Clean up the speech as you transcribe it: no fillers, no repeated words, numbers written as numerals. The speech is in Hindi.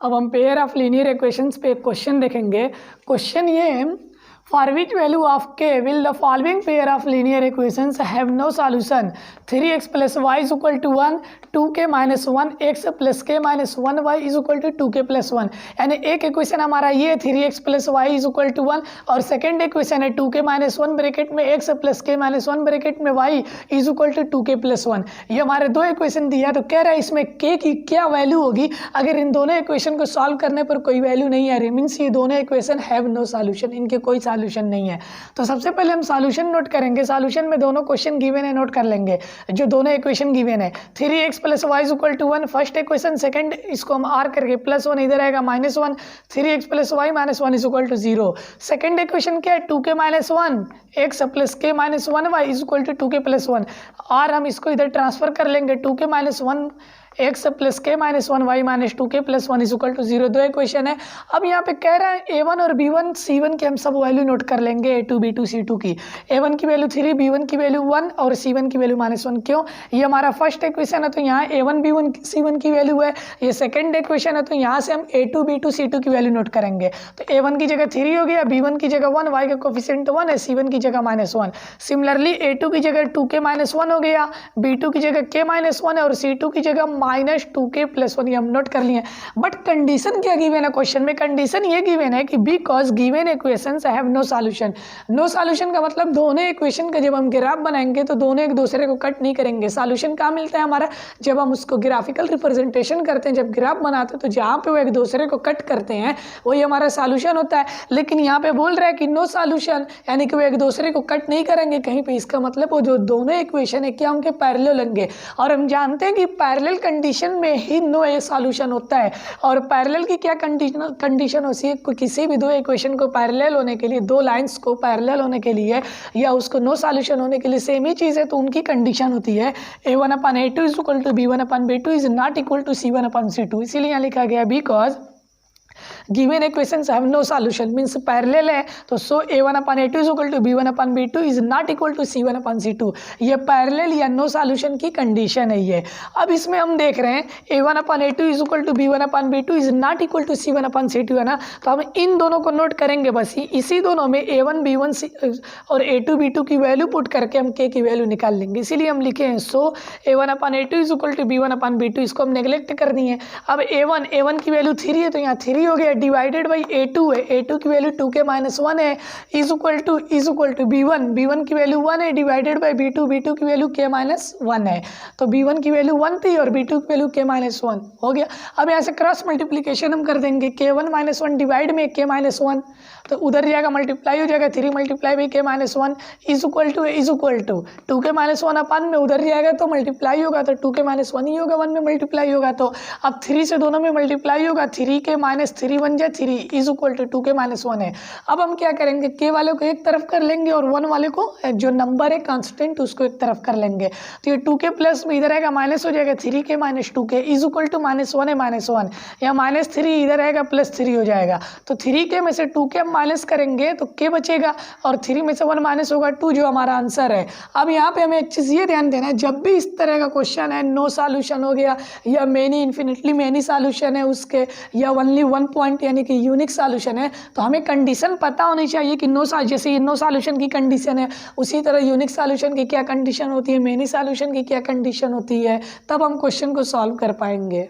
अब हम पेयर ऑफ लीनियर इक्वेशंस पे एक क्वेश्चन देखेंगे। क्वेश्चन ये है, for which value of K will the following pair of linear equations have no solution 3x + y = 1, 2k - 1 x + k - 1 y = 2k + 1। यानी एक इक्वेशन हमारा ये 3x + y = 1 और सेकेंड इक्वेशन है 2k - 1 ब्रैकेट में x + k - 1 ब्रैकेट में y = 2k + 1। ये हमारे दो इक्वेशन दिया, तो कह रहा है इसमें k की क्या वैल्यू होगी अगर इन दोनों इक्वेशन को सॉल्व करने पर कोई वैल्यू नहीं आ रही, मीन्स ये दोनों इक्वेशन हैव नो सॉल्यूशन, इनके कोई सॉल्यूशन नहीं है। तो सबसे पहले हम सॉल्यूशन नोट करेंगे। सॉल्यूशन में दोनों क्वेश्चन गिवन है, नोट कर लेंगे जो दोनों इक्वेशन गिवन है। 3x + y = 1 first equation, second इसको हम r करके +1 इधर आएगा -1, 3x + y - 1 = 0। सेकंड इक्वेशन क्या है 2k - 1 x + k - 1 y = 2k + 1। और हम इसको इधर ट्रांसफर कर लेंगे 2k - 1 x + k - 1 y - 2k + 1 = 0। दो इक्वेशन है। अब यहाँ पे कह रहा है a1 और b1 c1 की हम सब वैल्यू नोट कर लेंगे, a2 b2 c2 की। a1 की वैल्यू 3, b1 की वैल्यू 1 और c1 की वैल्यू -1। क्यों? ये हमारा फर्स्ट इक्वेशन है तो यहाँ a1 b1 c1 की वैल्यू है। ये सेकंड इक्वेशन है तो यहाँ से हम a2 b2 c2 की वैल्यू नोट करेंगे। तो a1 की जगह 3 हो गया, b1 की जगह 1, y का कोफिशिएंट 1 है, c1 की जगह -1। सिमिलरली a2 की जगह 2k - 1 हो गया, b2 की जगह k - 1 है और c2 की जगह -2k + 1, ये हम नोट कर लिए। बट कंडीशन क्या गिवन है क्वेश्चन में? कंडीशन ये गिवन है कि because given equations have no solution. No solution का मतलब दोनों इक्वेशन का जब हम ग्राफ बनाएंगे तो दोनों एक दूसरे को कट नहीं करेंगे। सॉल्यूशन कहाँ मिलता है हमारा? जब हम उसको ग्राफिकल रिप्रेजेंटेशन करते हैं, जब ग्राफ बनाते हैं तो जहाँ पे वो एक दूसरे को कट करते हैं वही हमारा सॉल्यूशन होता है। लेकिन यहाँ पे बोल रहा है कि नो सॉल्यूशन, यानी कि वो एक दूसरे को कट नहीं करेंगे कहीं पे। इसका मतलब वो जो दोनों इक्वेशन है क्या उनके पैरेलल होंगे, और हम जानते हैं कि पैरेलल कंडीशन में ही नो ए सॉल्यूशन होता है। और पैरेलल की क्या कंडीशन होती है? किसी भी दो इक्वेशन को पैरेलल होने के लिए, दो लाइंस को पैरेलल होने के लिए या उसको नो सॉल्यूशन होने के लिए सेम ही चीज़ है तो उनकी कंडीशन होती है a1/a2 = b1/b2 ≠ c1/c2। इसीलिए यहाँ लिखा गया because given equations have no solution, means parallel है तो सो a1/a2 = b1/b2 ≠ c1/c2। ये पैरेलल या नो सॉल्यूशन की कंडीशन है ये। अब इसमें हम देख रहे हैं a1/a2 = b1/b2 ≠ c1/c2 है ना, तो हम इन दोनों को नोट करेंगे बस। इसी दोनों में a1 b1 और a2 b2 की वैल्यू पुट करके हम k की वैल्यू निकाल लेंगे। इसीलिए हम लिखे हैं सो a1/a2 = b1/b2, इसको हम नेगलेक्ट कर दिए। अब a1 की वैल्यू 3 है तो यहाँ 3 हो गया, डिवाइडेड बाई a2 है, a2 की वैल्यू 2k - 1 है, इज इक्वल टू b1 की वैल्यू 1 है, डिवाइडेड बाई b2 की वैल्यू k - 1 है। तो b1 की वैल्यू 1 थी और b2 की वैल्यू k - 1 हो गया। अब यहाँ से क्रॉस मल्टीप्लिकेशन हम कर देंगे, k1 - 1 डिवाइड में k - 1 तो उधर जाएगा मल्टीप्लाई हो जाएगा, 3 × k - 1 is equal to 2k - 1 अपन में उधर जाएगा तो मल्टीप्लाई होगा तो 2k - 1 ही होगा, 1 में मल्टीप्लाई होगा तो अब 3 से दोनों में मल्टीप्लाई होगा, 3k - 3 बन जाए 3 इज इक्वल टू 2k - 1 है। अब हम क्या करेंगे, k वाले को एक तरफ कर लेंगे और 1 वाले को जो नंबर है कांस्टेंट उसको एक तरफ कर लेंगे। तो ये 2k प्लस में इधर आएगा माइनस हो जाएगा, 3k - 2k is equal to -1 है -1, या -3 इधर आएगा +3 हो जाएगा। तो 3k में से 2k हम माइनस करेंगे तो k बचेगा और 3 में से 1 माइनस होगा 2, जो हमारा आंसर है। अब यहाँ पे हमें एक चीज़ ये ध्यान देना है, जब भी इस तरह का क्वेश्चन है, नो सॉल्यूशन हो गया या मेनी इन्फिनिटली मेनी सॉल्यूशन है उसके, या ओनली 1 पॉइंट यानी कि यूनिक सॉल्यूशन है, तो हमें कंडीशन पता होनी चाहिए कि जैसे ये नो सॉल्यूशन की कंडीशन है उसी तरह यूनिक सॉल्यूशन की क्या कंडीशन होती है, मेनी सॉल्यूशन की क्या कंडीशन होती है, तब हम क्वेश्चन को सॉल्व कर पाएंगे।